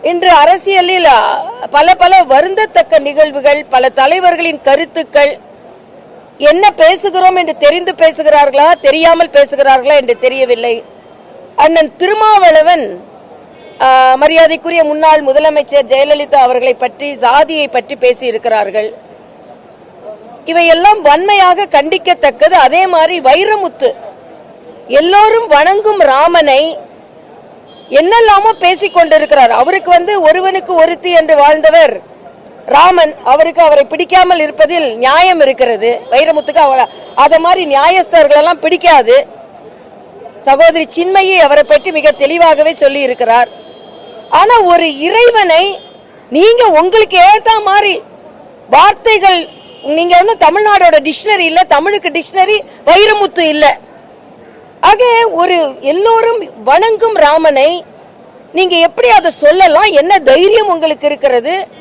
இன்று அரசியலில் பல பல வருந்தத்தக்க நிகழ்வுகள், பல தலைவர்களின் கருத்துக்கள், என்ன பேசுகிறோம் என்று தெரிந்து பேசுகிறார்களா தெரியாமல் பேசுகிறார்களா என்று தெரியவில்லை. அண்ணன் திருமாவளவன் மரியாதைக்குரிய முன்னாள் முதலமைச்சர் ஜெயலலிதா அவர்களை பற்றி, சாதியை பற்றி பேசியிருக்கிறார்கள். இவையெல்லாம் வன்மையாக கண்டிக்கத்தக்கது. அதே மாதிரி வைரமுத்து எல்லோரும் வணங்கும் ராமனை என்னெல்லாமோ பேசிக் கொண்டிருக்கிறார். அவருக்கு ஒருவனுக்கு ஒருத்தி என்று வாழ்ந்தவர் ராமன். அவருக்கு அவரை பிடிக்காமல் இருப்பதில் நியாயம் இருக்கிறது. வைரமுத்துக்கு அத மாதிரி நியாயஸ்தர்கள் எல்லாம் பிடிக்காது. சகோதரி சின்மயி அவரை பற்றி மிக தெளிவாகவே சொல்லி இருக்கிறார். ஆனா ஒரு இறைவனை நீங்க உங்களுக்கு ஏத்த மாதிரி வார்த்தைகள், நீங்க தமிழ்நாடோட டிக்ஷனரி இல்ல, தமிழுக்கு டிக்ஷனரி வைரமுத்து இல்ல. ஆக ஒரு எல்லோரும் வணங்கும் ராமனை நீங்க எப்படி அதை சொல்லலாம்? என்ன தைரியம் உங்களுக்கு இருக்கிறது?